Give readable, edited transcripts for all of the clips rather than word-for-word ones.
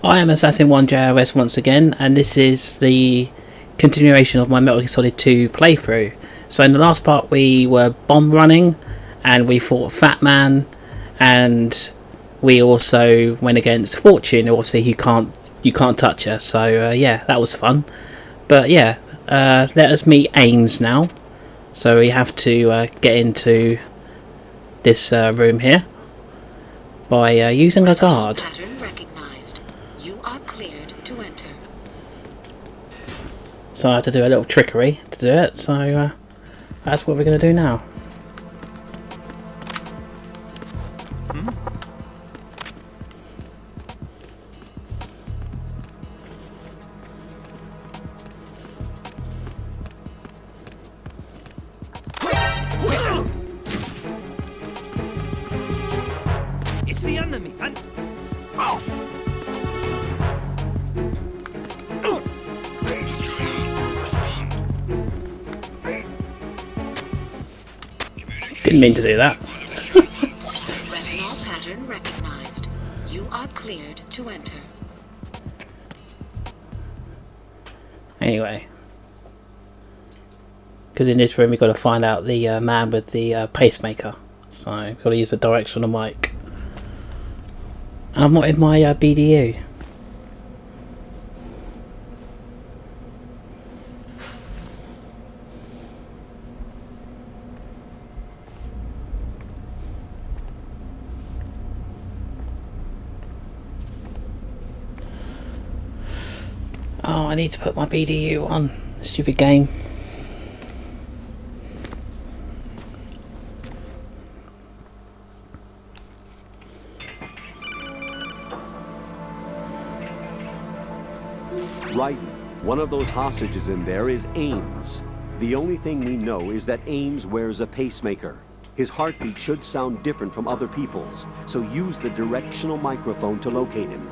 I am Assassin1JRS once again, and this is the continuation of my Metal Gear Solid 2 playthrough. So in the last part we were bomb running, and we fought Fat Man, and we also went against Fortune. Obviously you can't touch her, so yeah, that was fun. But yeah, let us meet Ames now. So we have to get into this room here by using a guard. So I have to do a little trickery to do it, so that's what we're going to do now. It's the enemy, and... Didn't mean to do that. Retinal pattern recognized. You are cleared to enter. Anyway, because in this room we've got to find out the man with the pacemaker. So I've got to use the directional mic. And I'm not in my BDU. Oh, I need to put my BDU on. Stupid game. Right. One of those hostages in there is Ames. The only thing we know is that Ames wears a pacemaker. His heartbeat should sound different from other people's, so use the directional microphone to locate him.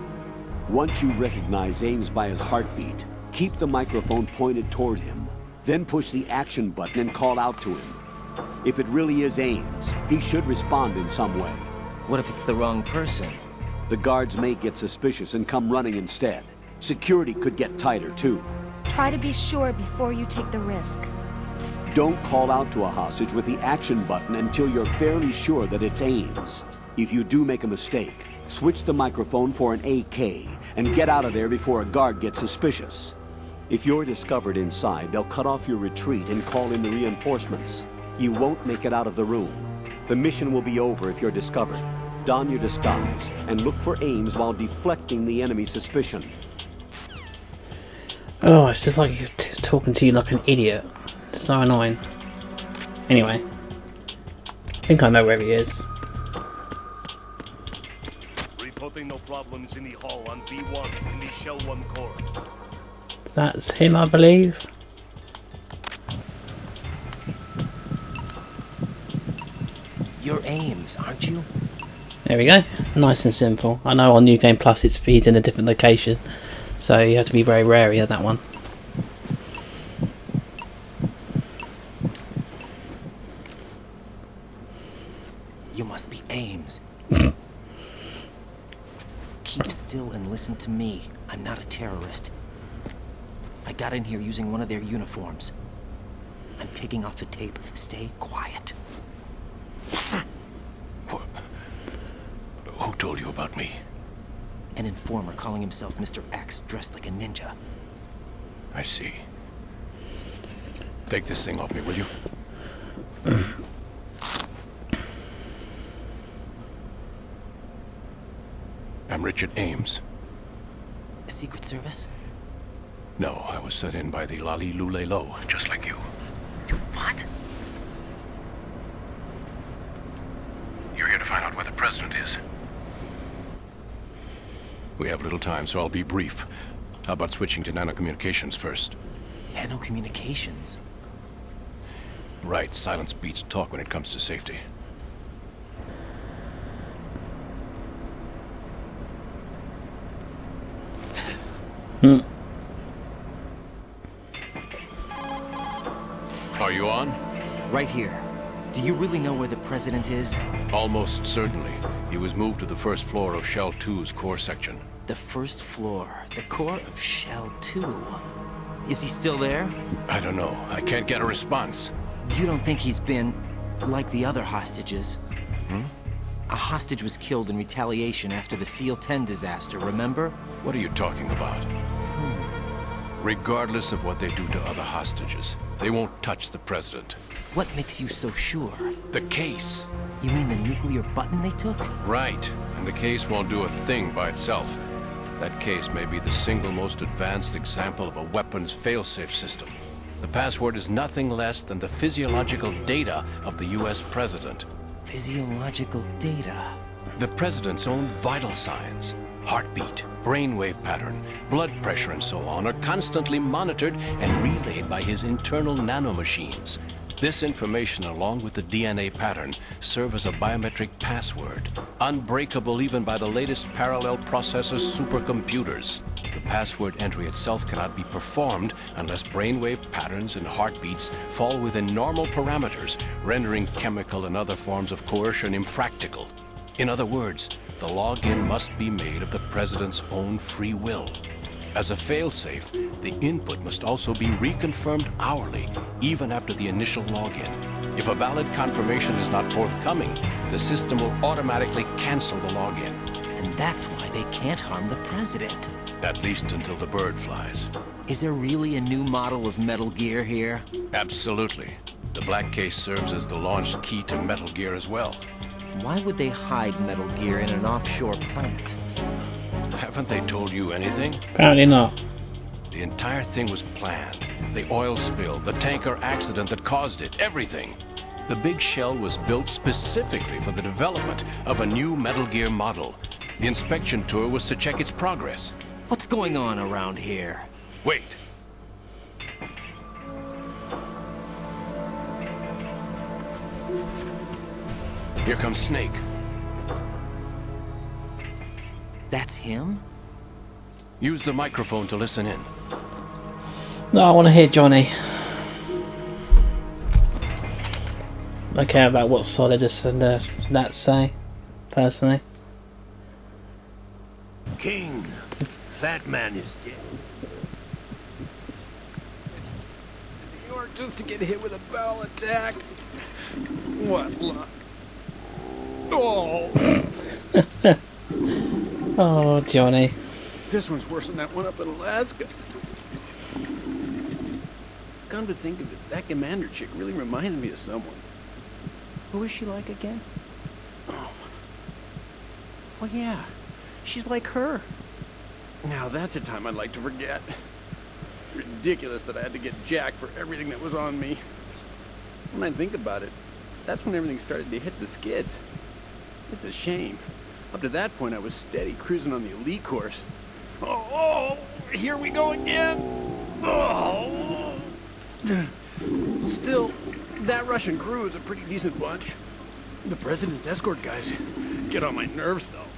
Once you recognize Ames by his heartbeat, keep the microphone pointed toward him. Then push the action button and call out to him. If it really is Ames, he should respond in some way. What if it's the wrong person? The guards may get suspicious and come running instead. Security could get tighter, too. Try to be sure before you take the risk. Don't call out to a hostage with the action button until you're fairly sure that it's Ames. If you do make a mistake, switch the microphone for an AK and get out of there before a guard gets suspicious. If you're discovered inside, they'll cut off your retreat and call in the reinforcements. You won't make it out of the room. The mission will be over if you're discovered. Don your disguise and look for Ames while deflecting the enemy's suspicion. Oh, it's just like talking to you like an idiot. It's so annoying. Anyway, I think I know where he is. Reporting no problems in the hall on B1 in the Shell 1 core. That's him, I believe. You're Ames, aren't you? There we go. Nice and simple. I know on New Game Plus he's in a different location, so you have to be very wary of that one. You must be Ames. Keep still and listen to me. I'm not a terrorist. I got in here using one of their uniforms. I'm taking off the tape. Stay quiet. Who told you about me? An informer calling himself Mr. X, dressed like a ninja. I see. Take this thing off me, will you? I'm Richard Ames. Secret Service? No, I was sent in by the Lali Lule Lo, just like you. You what? You're here to find out where the president is. We have little time, so I'll be brief. How about switching to nanocommunications first? Nanocommunications? Right, silence beats talk when it comes to safety. Are you on? Right here. Do you really know where the president is? Almost certainly. He was moved to the first floor of Shell 2's core section. The first floor. The core of Shell 2. Is he still there? I don't know. I can't get a response. You don't think he's been like the other hostages? A hostage was killed in retaliation after the SEAL 10 disaster, remember? What are you talking about? Regardless of what they do to other hostages, they won't touch the president. What makes you so sure? The case. You mean the nuclear button they took? Right. And the case won't do a thing by itself. That case may be the single most advanced example of a weapons failsafe system. The password is nothing less than the physiological data of the US president. Physiological data? The president's own vital signs, heartbeat, brainwave pattern, blood pressure and so on are constantly monitored and relayed by his internal nanomachines. This information, along with the DNA pattern, serve as a biometric password, unbreakable even by the latest parallel processor supercomputers. The password entry itself cannot be performed unless brainwave patterns and heartbeats fall within normal parameters, rendering chemical and other forms of coercion impractical. In other words, the login must be made of the president's own free will. As a failsafe, the input must also be reconfirmed hourly, even after the initial login. If a valid confirmation is not forthcoming, the system will automatically cancel the login. And that's why they can't harm the president. At least until the bird flies. Is there really a new model of Metal Gear here? Absolutely. The black case serves as the launch key to Metal Gear as well. Why would they hide Metal Gear in an offshore plant? Haven't they told you anything? Apparently not. The entire thing was planned. The oil spill, the tanker accident that caused it, everything. The big shell was built specifically for the development of a new Metal Gear model. The inspection tour was to check its progress. What's going on around here? Wait. Here comes Snake. That's him? Use the microphone to listen in. No, I want to hear Johnny. I don't care about what Solidus and that say, personally. King, Fat Man is dead. New York just to get hit with a bowel attack. What luck? Oh, Oh, Johnny. this one's worse than that one up in Alaska. Come to think of it, that commander chick really reminds me of someone. Who is she like again? Oh. Well, yeah. She's like her. Now that's a time I'd like to forget. Ridiculous that I had to get jacked for everything that was on me. When I think about it, that's when everything started to hit the skids. It's a shame. Up to that point, I was steady cruising on the elite course. Oh, here we go again. Oh. Still, that Russian crew is a pretty decent bunch. The president's escort guys get on my nerves, though.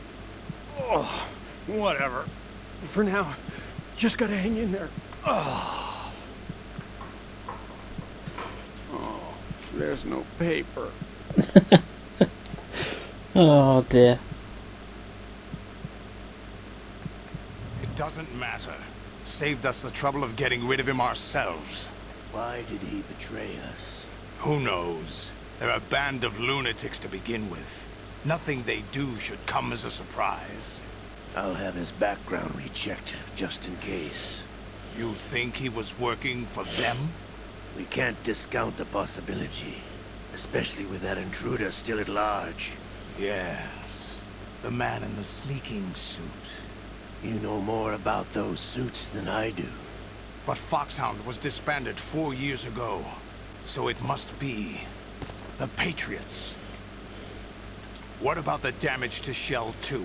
Oh, whatever. For now, just gotta hang in there. Oh, there's no paper. Oh, dear. It doesn't matter. Saved us the trouble of getting rid of him ourselves. Why did he betray us? Who knows? They're a band of lunatics to begin with. Nothing they do should come as a surprise. I'll have his background rechecked, just in case. You think he was working for them? We can't discount the possibility, especially with that intruder still at large. Yes. The man in the sneaking suit. You know more about those suits than I do. But Foxhound was disbanded 4 years ago. So it must be the Patriots. What about the damage to Shell 2?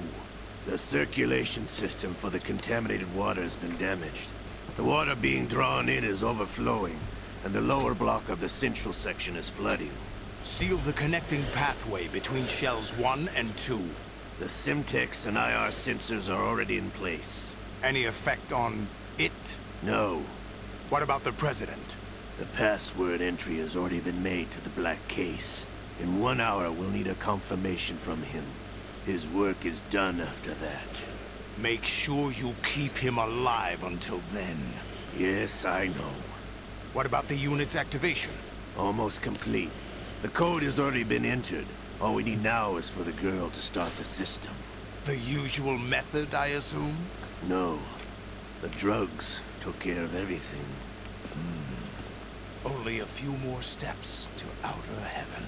The circulation system for the contaminated water has been damaged. The water being drawn in is overflowing, and the lower block of the central section is flooding. Seal the connecting pathway between Shells 1 and 2. The Simtex and IR sensors are already in place. Any effect on It? No. What about the President? The password entry has already been made to the black case. In 1 hour, we'll need a confirmation from him. His work is done after that. Make sure you keep him alive until then. Yes, I know. What about the unit's activation? Almost complete. The code has already been entered. All we need now is for the girl to start the system. The usual method, I assume? No. The drugs took care of everything. Only a few more steps to outer heaven.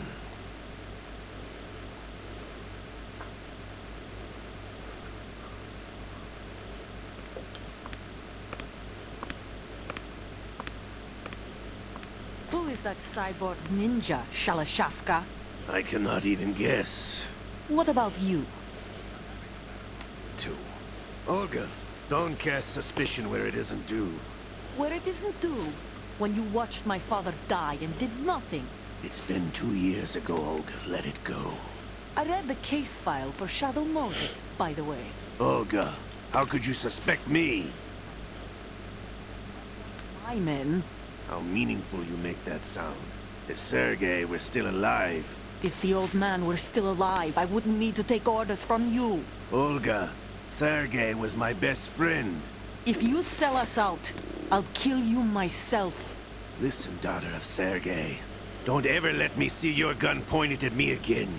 Who is that cyborg ninja, Shalashaska? I cannot even guess. What about you? Two. Olga, don't cast suspicion where it isn't due. Where it isn't due, when you watched my father die and did nothing. It's been 2 years ago, Olga. Let it go. I read the case file for Shadow Moses, by the way. Olga, how could you suspect me? My men. How meaningful you make that sound. If Sergei were still alive... If the old man were still alive, I wouldn't need to take orders from you. Olga, Sergei was my best friend. If you sell us out, I'll kill you myself. Listen, daughter of Sergei. Don't ever let me see your gun pointed at me again.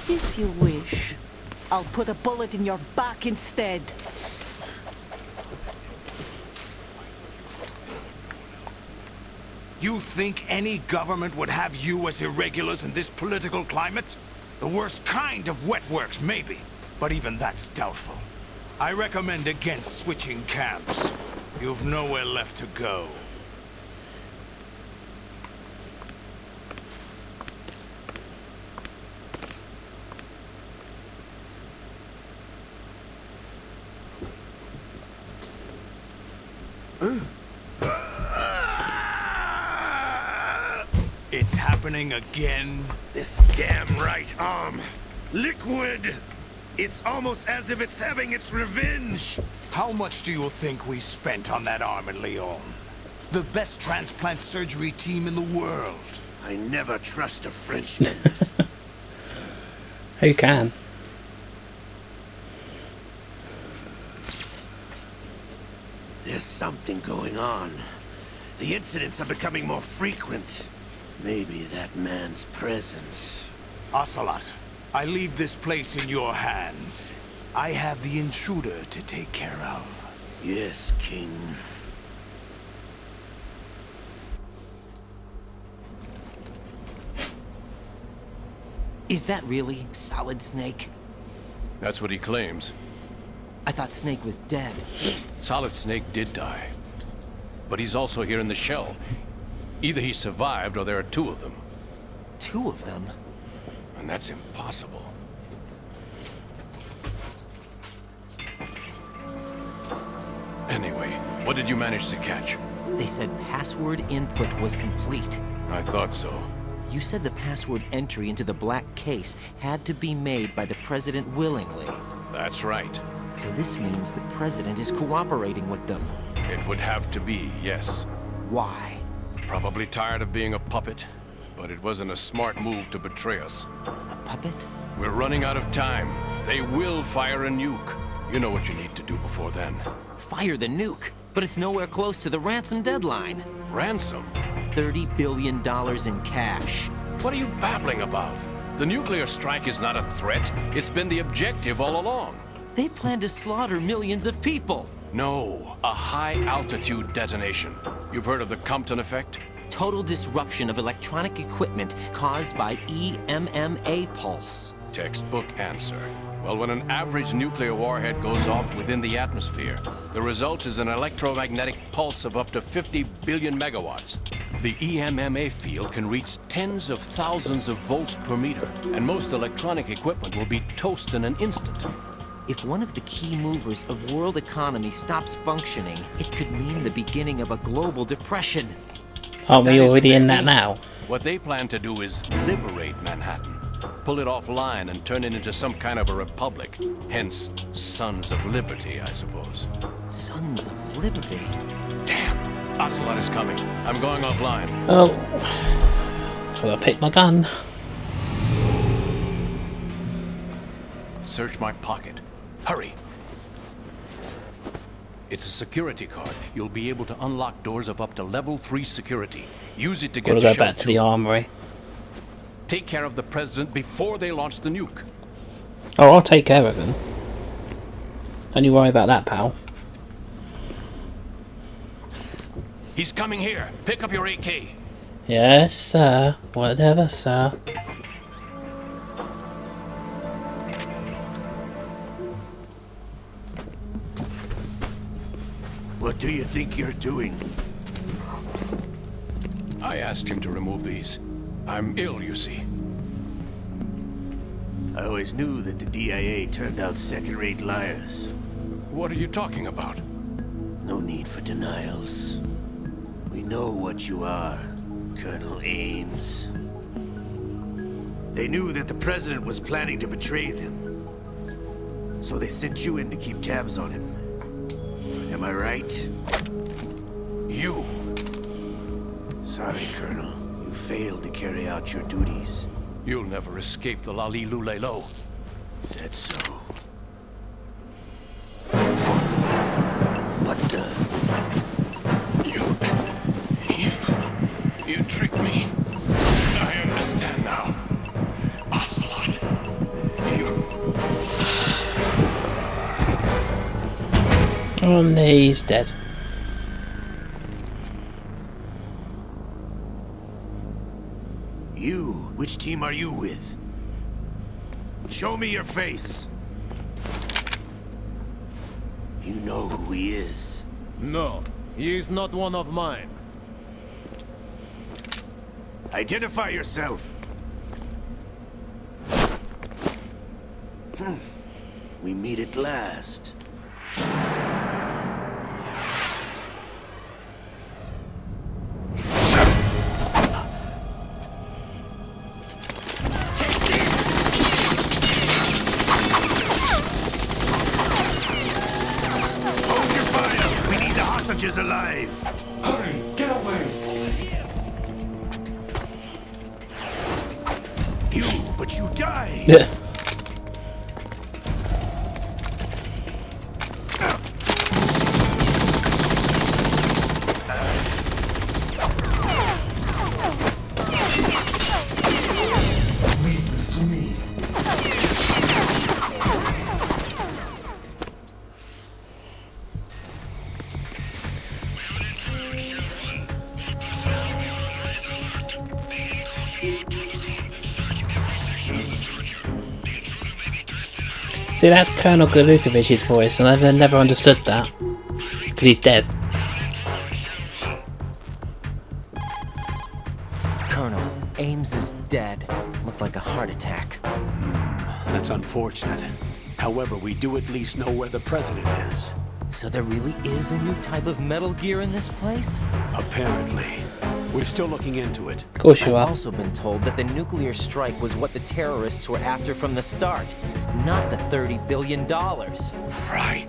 If you wish, I'll put a bullet in your back instead. You think any government would have you as irregulars in this political climate? The worst kind of wet works, maybe. But even that's doubtful. I recommend against switching camps. You've nowhere left to go. It's happening again? This damn right arm. Liquid! It's almost as if it's having its revenge! How much do you think we spent on that arm in Lyon? The best transplant surgery team in the world. I never trust a Frenchman. Who can? There's something going on. The incidents are becoming more frequent. Maybe that man's presence. Ocelot, I leave this place in your hands. I have the intruder to take care of. Yes, King. Is that really Solid Snake? That's what he claims. I thought Snake was dead. Solid Snake did die. But he's also here in the shell. Either he survived or there are two of them. Two of them? And that's impossible. Anyway, what did you manage to catch? They said password input was complete. I thought so. You said the password entry into the black case had to be made by the President willingly. That's right. So this means the President is cooperating with them. It would have to be, yes. Why? Probably tired of being a puppet, but it wasn't a smart move to betray us. A puppet? We're running out of time. They will fire a nuke. You know what you need to do before then. Fire the nuke? But it's nowhere close to the ransom deadline. Ransom? $30 billion in cash. What are you babbling about? The nuclear strike is not a threat. It's been the objective all along. They plan to slaughter millions of people. No, a high-altitude detonation. You've heard of the Compton effect? Total disruption of electronic equipment caused by EMMA pulse. Textbook answer. Well, when an average nuclear warhead goes off within the atmosphere, the result is an electromagnetic pulse of up to 50 billion megawatts. The EMMA field can reach tens of thousands of volts per meter, and most electronic equipment will be toast in an instant. If one of the key movers of world economy stops functioning, it could mean the beginning of a global depression. Aren't we already in that now? What they plan to do is liberate Manhattan. pull it offline and turn it into some kind of a republic. Hence, Sons of Liberty, I suppose. Sons of Liberty? Damn! Ocelot is coming. I'm going offline. Oh. So I picked my gun. Search my pocket. Hurry! It's a security card. You'll be able to unlock doors of up to level 3 security. Use it to get Gotta to go back to the armory. Take care of the president before they launch the nuke. Oh, I'll take care of him. Don't you worry about that, pal. He's coming here. Pick up your AK. Yes, sir. Whatever, sir. What do you think you're doing? I asked him to remove these. I'm ill, you see. I always knew that the DIA turned out second-rate liars. What are you talking about? No need for denials. We know what you are, Colonel Ames. They knew that the president was planning to betray them. So they sent you in to keep tabs on him. Am I right? You. Sorry, Colonel. You failed to carry out your duties. You'll never escape the Lali Lulelo. Is that so? What the? You tricked me. I understand now. Ocelot. Oh, he's dead. You? Which team are you with? Show me your face. You know who he is. No, he is not one of mine. Identify yourself. We meet at last. Is alive. Hurry, get away. But you died. Yeah. Leave this to me. See, that's Colonel Galukovich's voice, and I've never understood that. Because he's dead. Colonel, Ames is dead. Looked like a heart attack. That's unfortunate. However, we do at least know where the president is. So there really is a new type of Metal Gear in this place? Apparently. We're still looking into it. Of course you are. I've also been told that the nuclear strike was what the terrorists were after from the start, not the $30 billion. Right.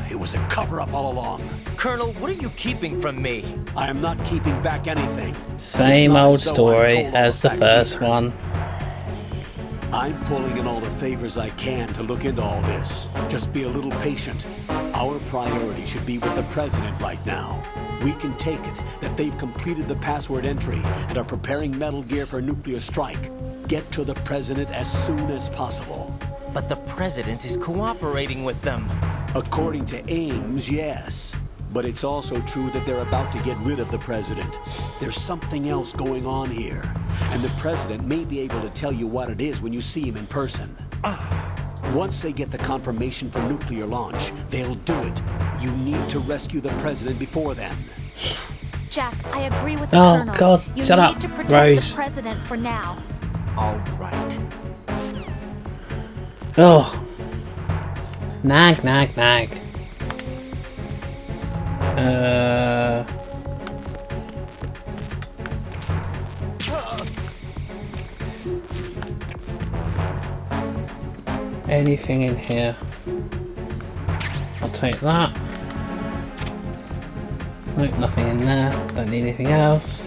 It was a cover-up all along. Colonel, what are you keeping from me? I am not keeping back anything. Same old story as the first one. I'm pulling in all the favors I can to look into all this. Just be a little patient. Our priority should be with the president right now. We can take it that they've completed the password entry and are preparing Metal Gear for nuclear strike. Get to the president as soon as possible. But the president is cooperating with them. According to Ames, yes. But it's also true that they're about to get rid of the president. There's something else going on here. And the president may be able to tell you what it is when you see him in person. Once they get the confirmation for nuclear launch, they'll do it. You need to rescue the president before then. Jack, I agree with the Oh, Colonel. God, You shut need up, to protect Rose. the president for now. All right. Oh. Nag, nag, nag. anything in here? I'll take that. Nope, nothing in there. Don't need anything else.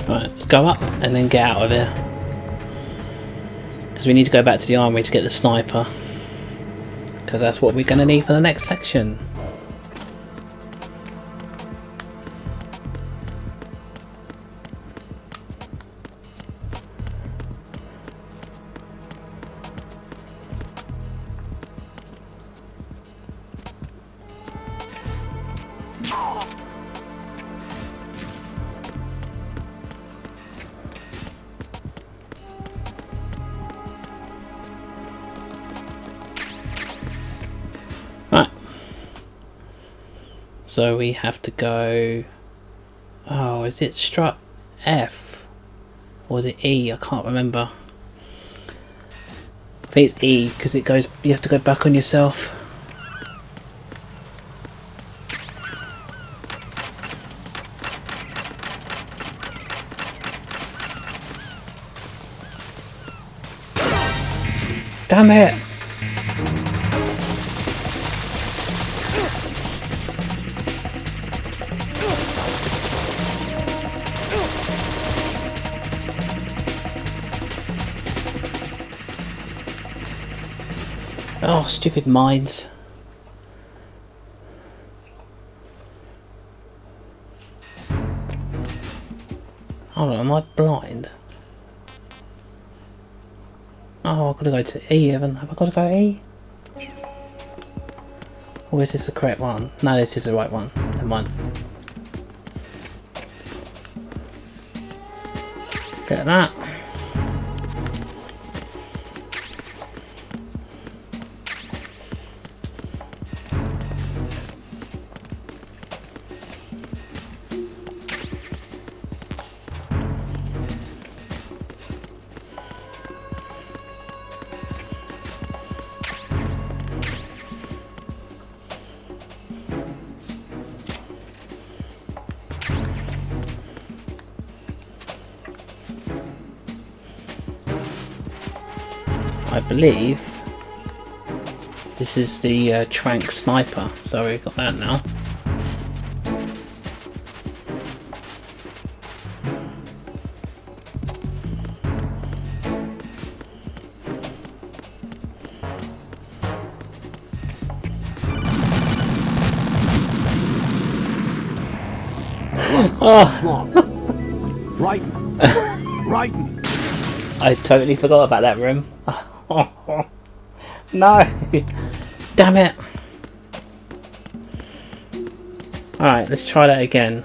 Right, let's go up and then get out of here. Because we need to go back to the armory to get the sniper. Because that's what we're going to need for the next section. So we have to go... Oh, is it strut F? Or is it E? I can't remember. I think it's E, because it goes... You have to go back on yourself. Damn it! Oh, stupid mines. Hold on, am I blind? Oh, I've got to go to E, Evan. Have I got to go E? Or is this the correct one? No, this is the right one. Never mind. Get that. I believe this is the Trank sniper, so we've got that now. Right. Right. I totally forgot about that room. No! Damn it! Alright, let's try that again.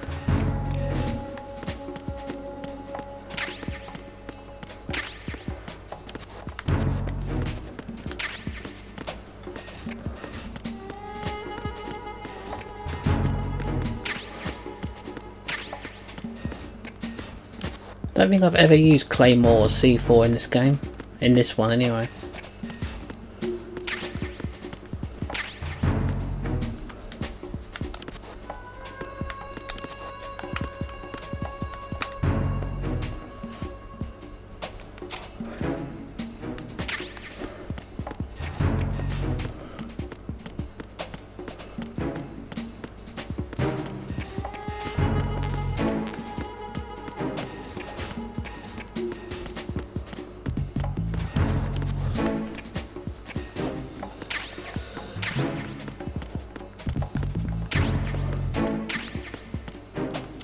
Don't think I've ever used Claymore or C4 in this game. In this one anyway.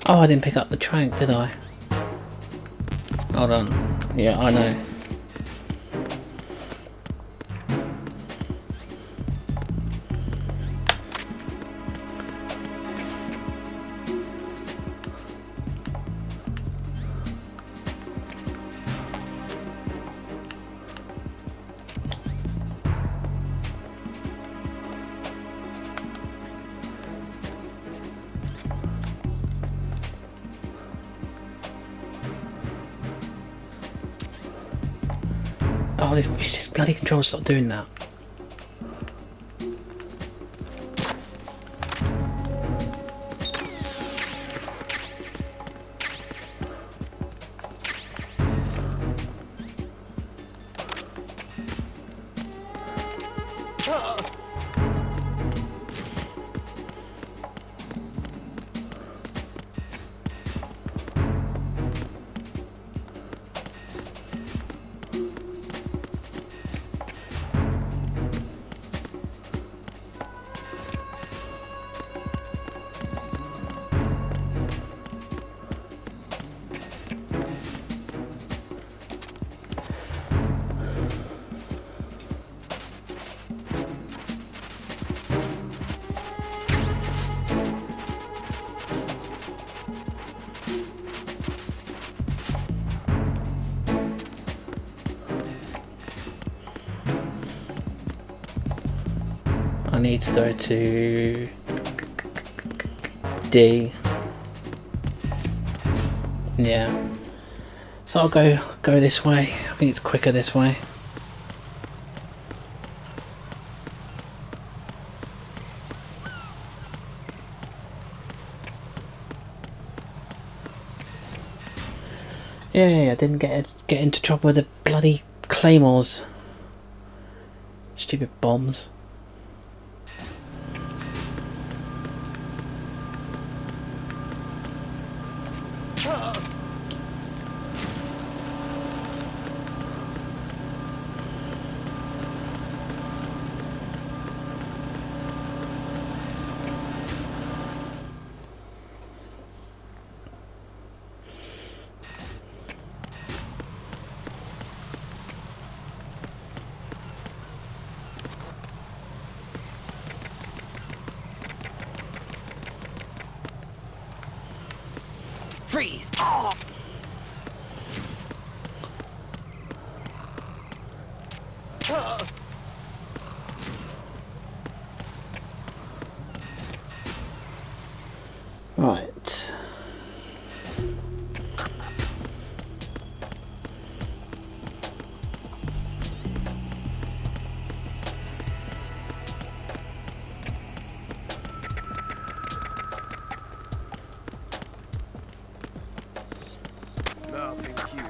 Oh, I didn't pick up the Trank, did I? Hold on. Yeah, I know. Oh, this bloody controller, stop doing that. I need to go to D. Yeah. So I'll go this way. I think it's quicker this way. Yeah, I didn't get into trouble with the bloody claymores. Stupid bombs. Freeze! Oh. Right. Nothing here.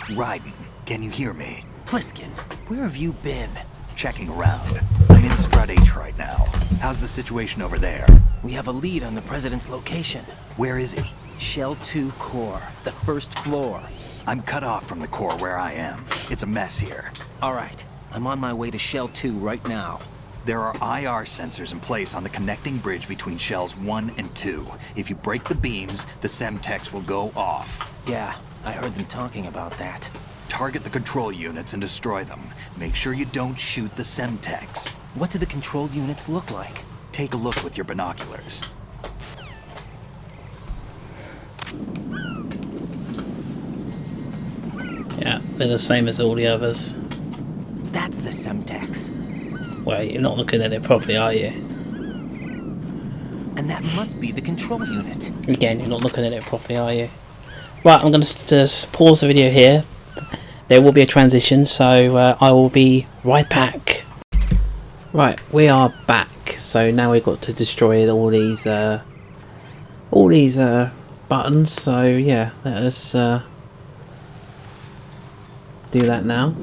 Ryden, can you hear me? Pliskin, where have you been? Checking around. I'm in Strut H right now. How's the situation over there? We have a lead on the President's location. Where is he? Shell 2 core, the first floor. I'm cut off from the core where I am. It's a mess here. All right, I'm on my way to Shell 2 right now. There are IR sensors in place on the connecting bridge between Shells 1 and 2. If you break the beams, the Semtex will go off. Yeah, I heard them talking about that. Target the control units and destroy them. Make sure you don't shoot the Semtex. What do the control units look like? Take a look with your binoculars. Yeah, they're the same as all the others. That's the Semtex. Wait, you're not looking at it properly, are you? And that must be the control unit. Again, you're not looking at it properly, are you? Right, I'm going to just pause the video here. There will be a transition, so I will be right back. Right, we are back. So now we've got to destroy all these buttons. So yeah, let us do that now.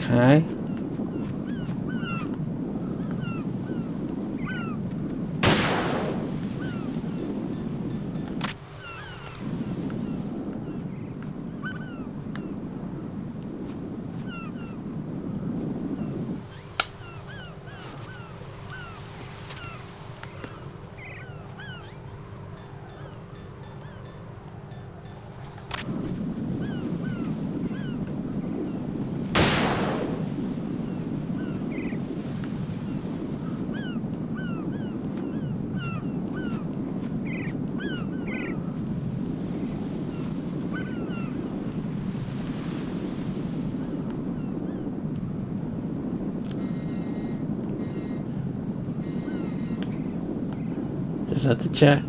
Okay. Just had to check.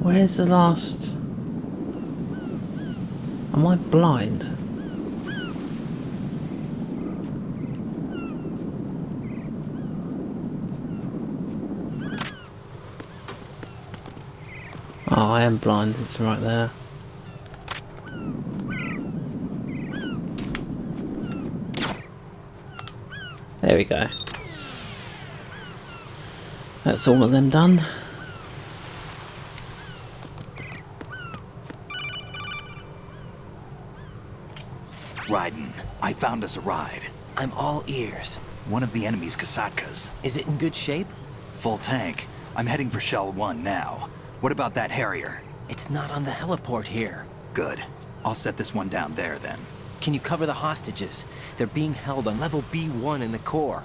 Where's the last? Am I blind? Oh, I am blind. It's right there. There we go. That's all of them done. Raiden, I found us a ride. I'm all ears. One of the enemy's Kasatkas. Is it in good shape? Full tank. I'm heading for Shell 1 now. What about that Harrier? It's not on the heliport here. Good. I'll set this one down there then. Can you cover the hostages? They're being held on level B1 in the core.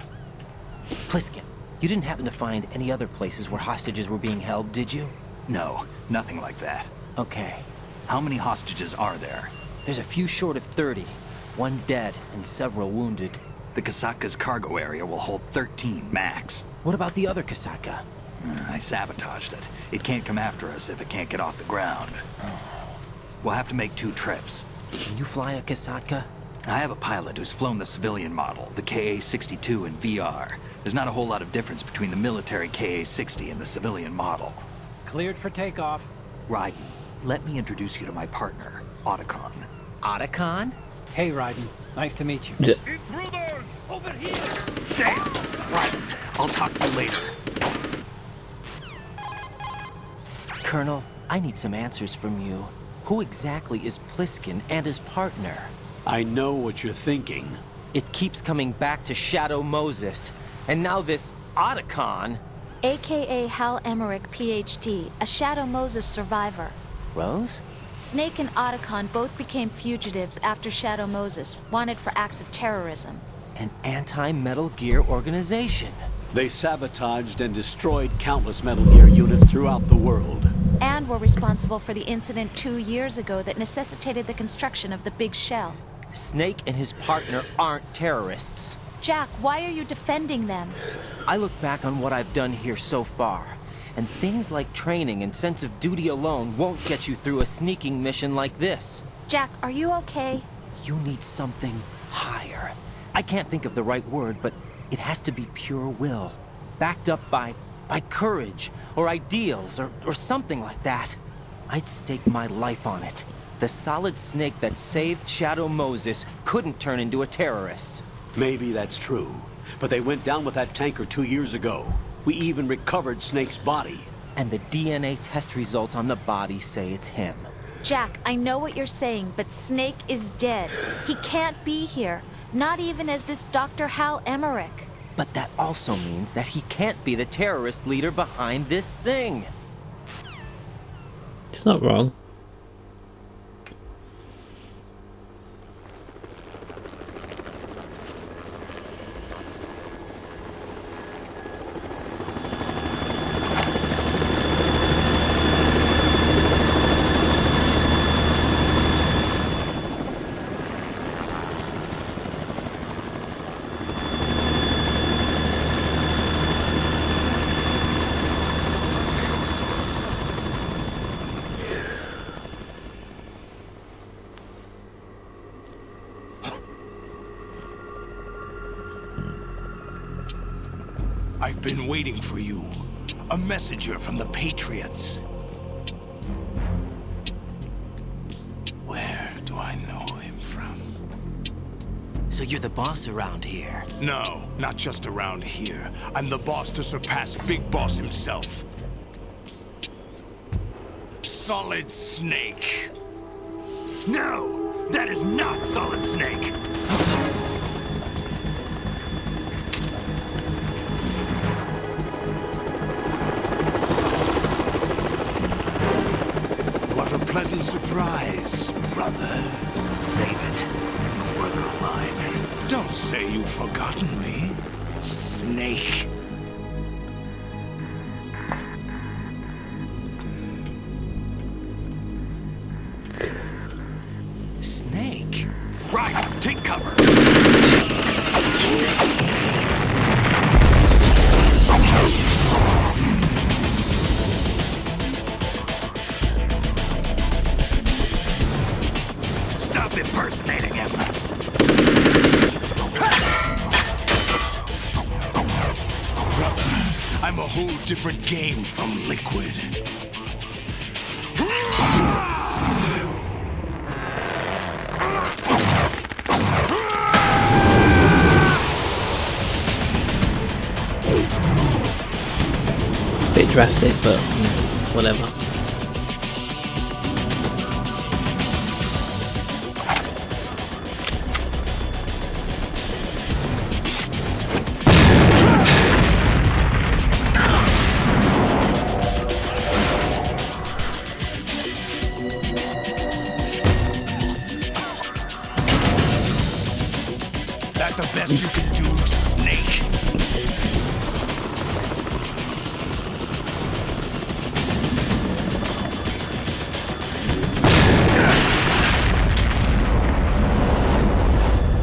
Pliskin, you didn't happen to find any other places where hostages were being held, did you? No, nothing like that. Okay. How many hostages are there? There's a few short of 30. One dead and several wounded. The Kasatka's cargo area will hold 13 max. What about the other Kasatka? I sabotaged it. It can't come after us if it can't get off the ground. We'll have to make 2 trips. Can you fly a Kasatka? I have a pilot who's flown the civilian model, the KA-62 in VR. There's not a whole lot of difference between the military KA-60 and the civilian model. Cleared for takeoff. Raiden, let me introduce you to my partner, Otacon. Otacon? Hey, Raiden. Nice to meet you. Intruders! Over here! Damn! Raiden, I'll talk to you later. Colonel, I need some answers from you. Who exactly is Pliskin and his partner? I know what you're thinking. It keeps coming back to Shadow Moses. And now this Otacon. AKA Hal Emmerich, PhD, a Shadow Moses survivor. Rose? Snake and Otacon both became fugitives after Shadow Moses, wanted for acts of terrorism. An anti-Metal Gear organization. They sabotaged and destroyed countless Metal Gear units throughout the world. And were responsible for the incident 2 years ago that necessitated the construction of the big shell. Snake and his partner aren't terrorists. Jack, why are you defending them? I look back on what I've done here so far, and things like training and sense of duty alone won't get you through a sneaking mission like this. Jack, are you okay? You need something higher. I can't think of the right word, but it has to be pure will, backed up by courage, or ideals, or something like that. I'd stake my life on it. The solid Snake that saved Shadow Moses couldn't turn into a terrorist. Maybe that's true, but they went down with that tanker 2 years ago. We even recovered Snake's body. And the DNA test results on the body say it's him. Jack, I know what you're saying, but Snake is dead. He can't be here, not even as this Dr. Hal Emmerich. But that also means that he can't be the terrorist leader behind this thing. It's not wrong. I've been waiting for you. A messenger from the Patriots. Where do I know him from? So you're the boss around here? No, not just around here. I'm the boss to surpass Big Boss himself. Solid Snake. No! That is not Solid Snake! What a pleasant surprise, brother. Save it. You work on mine. Don't say you've forgotten me, Snake. Snake? Right, take cover. Stop impersonating him. Brother, I'm a whole different game from Liquid. Bit drastic, but whatever. That the best you can do, Snake?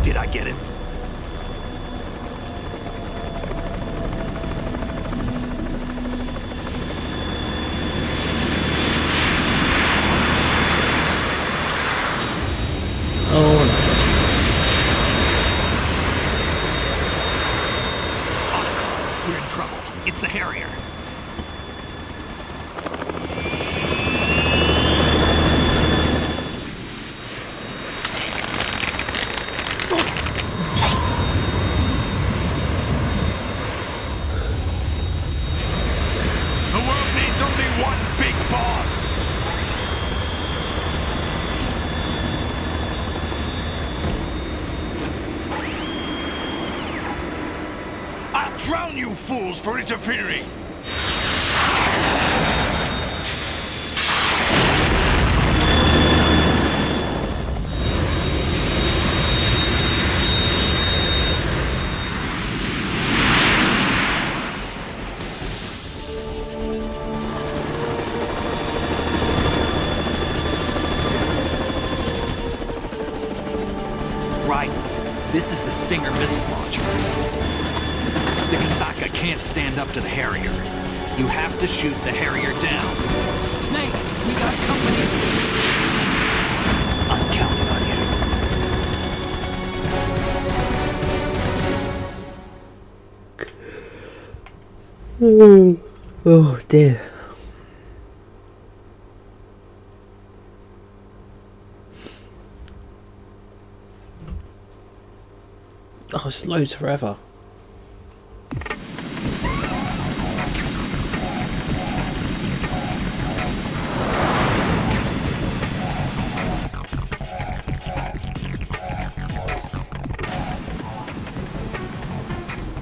Did I get it? Oh no. We're in trouble. It's the Harrier. The world needs only one big boss. I'll drown you fools for interfering. Right. This is the Stinger missile launcher. The Kasaka can't stand up to the Harrier. You have to shoot the Harrier down. Snake, we got company. I'm counting on you. Oh dear. Oh, it's loads forever.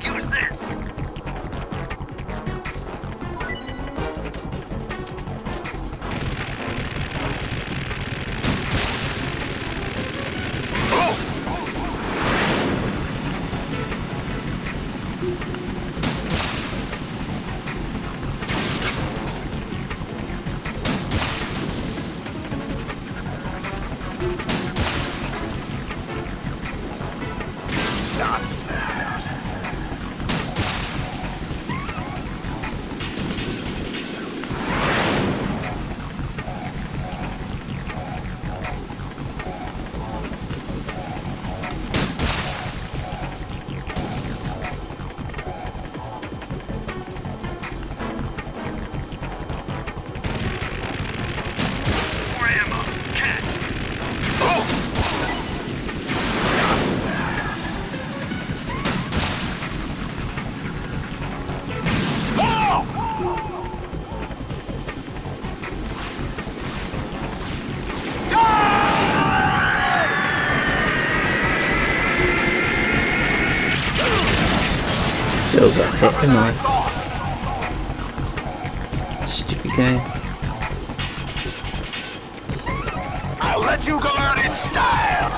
Use this! Still got hit, come on. Stupid game. I'll let you go out in style.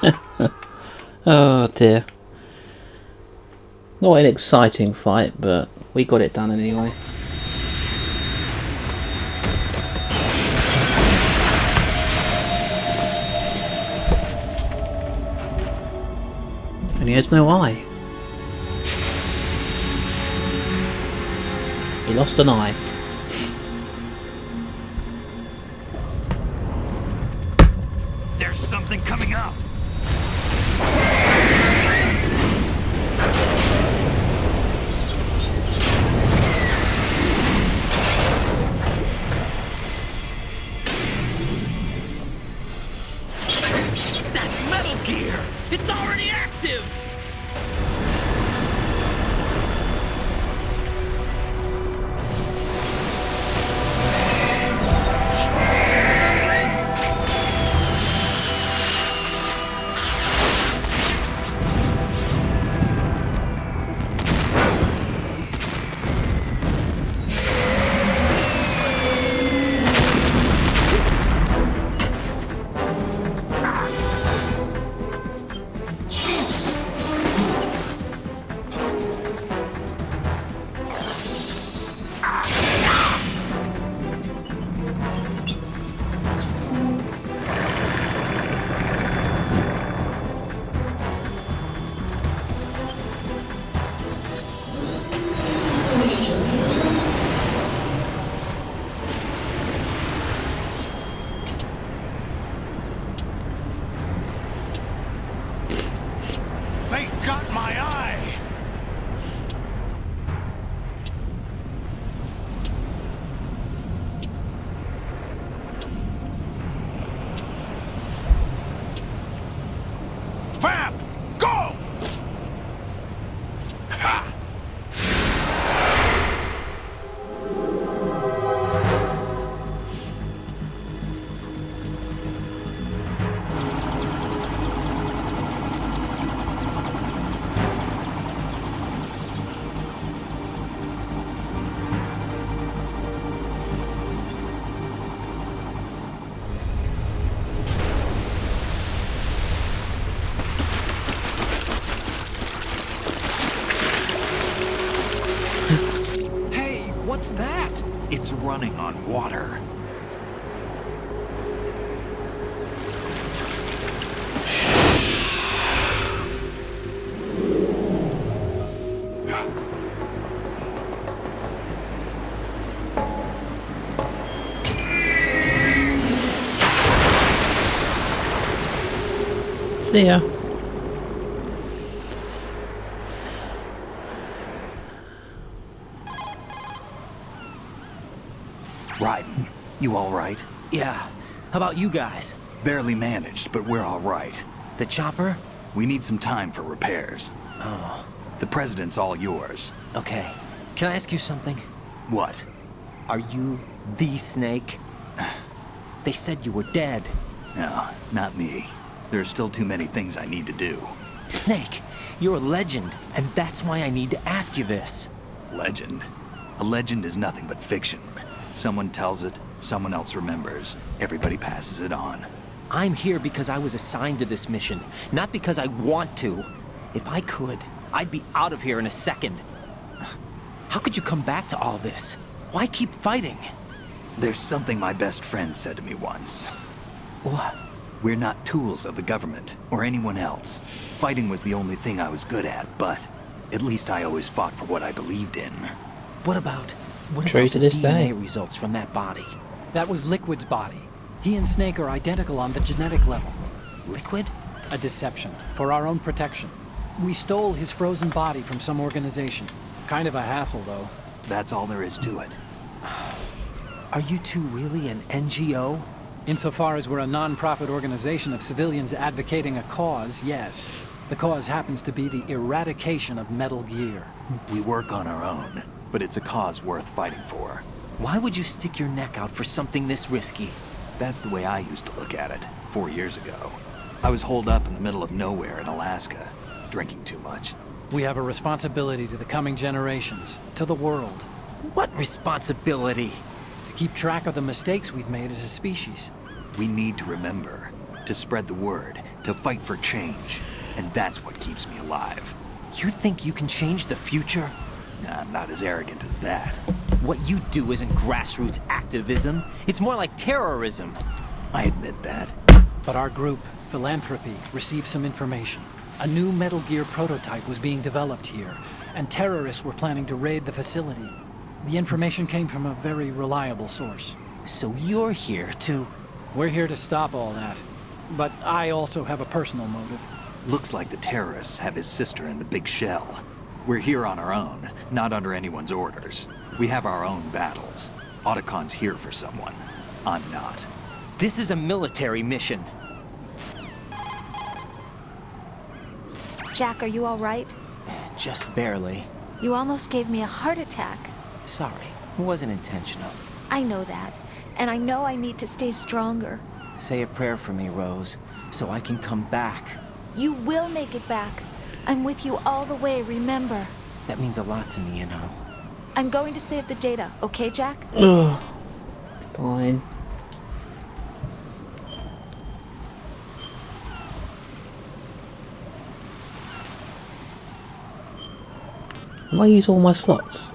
Oh dear. Not an exciting fight, but we got it done anyway. And he has no eye. He lost an eye. There's something coming up. That's Metal Gear! It's already active! They got my eye! Fab! Go! Ha! Hey, what's that? It's running on water. See ya. Raiden, you all right? Yeah. How about you guys? Barely managed, but we're all right. The chopper? We need some time for repairs. Oh. The president's all yours. Okay. Can I ask you something? What? Are you the Snake? They said you were dead. No, not me. There are still too many things I need to do. Snake, you're a legend, and that's why I need to ask you this. Legend? A legend is nothing but fiction. Someone tells it, someone else remembers. Everybody passes it on. I'm here because I was assigned to this mission, not because I want to. If I could, I'd be out of here in a second. How could you come back to all this? Why keep fighting? There's something my best friend said to me once. What? We're not tools of the government, or anyone else. Fighting was the only thing I was good at, but at least I always fought for what I believed in. What about True to the this day. DNA results from that body? That was Liquid's body. He and Snake are identical on the genetic level. Liquid? A deception, for our own protection. We stole his frozen body from some organization. Kind of a hassle, though. That's all there is to it. Are you two really an NGO? Insofar as we're a non-profit organization of civilians advocating a cause, yes. The cause happens to be the eradication of Metal Gear. We work on our own, but it's a cause worth fighting for. Why would you stick your neck out for something this risky? That's the way I used to look at it, 4 years ago. I was holed up in the middle of nowhere in Alaska, drinking too much. We have a responsibility to the coming generations, to the world. What responsibility? To keep track of the mistakes we've made as a species. We need to remember, to spread the word, to fight for change. And that's what keeps me alive. You think you can change the future? I'm not as arrogant as that. What you do isn't grassroots activism. It's more like terrorism. I admit that. But our group, Philanthropy, received some information. A new Metal Gear prototype was being developed here, and terrorists were planning to raid the facility. The information came from a very reliable source. So you're here to... We're here to stop all that. But I also have a personal motive. Looks like the terrorists have his sister in the big shell. We're here on our own, not under anyone's orders. We have our own battles. Otacon's here for someone. I'm not. This is a military mission. Jack, are you all right? Just barely. You almost gave me a heart attack. Sorry, it wasn't intentional. I know that, and I know I need to stay stronger. Say a prayer for me, Rose, so I can come back. You will make it back. I'm with you all the way, remember? That means a lot to me, you know. I'm going to save the data, okay, Jack? Ugh. Fine. Why use all my slots?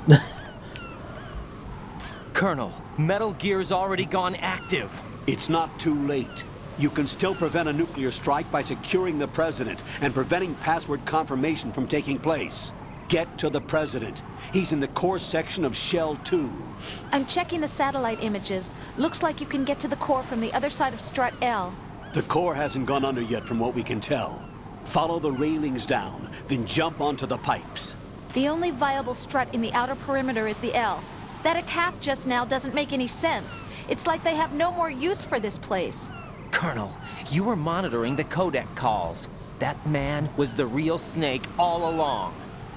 Colonel, Metal Gear's already gone active. It's not too late. You can still prevent a nuclear strike by securing the President and preventing password confirmation from taking place. Get to the President. He's in the core section of Shell 2. I'm checking the satellite images. Looks like you can get to the core from the other side of Strut L. The core hasn't gone under yet from what we can tell. Follow the railings down, then jump onto the pipes. The only viable strut in the outer perimeter is the L. That attack just now doesn't make any sense. It's like they have no more use for this place. Colonel, you were monitoring the codec calls. That man was the real Snake all along.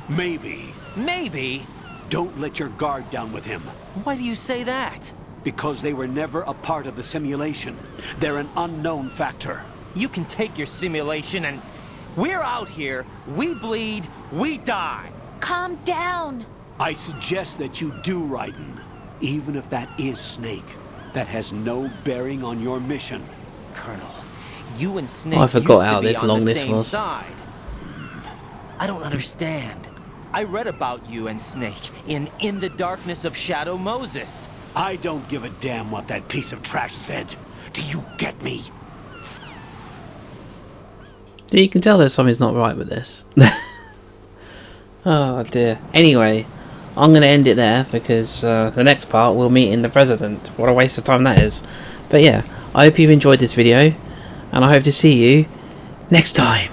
Maybe. Maybe? Don't let your guard down with him. Why do you say that? Because they were never a part of the simulation. They're an unknown factor. You can take your simulation and... We're out here, we bleed, we die. Calm down. I suggest that you do, Raiden. Even if that is Snake. That has no bearing on your mission. Colonel, you and Snake I forgot used how to be this on long the this same was. side. I don't understand. I read about you and Snake in the Darkness of Shadow Moses. I don't give a damn what that piece of trash said. Do you get me? You can tell that something's not right with this. Oh dear. Anyway, I'm going to end it there because the next part we'll meet in the President. What a waste of time that is. But yeah, I hope you've enjoyed this video and I hope to see you next time.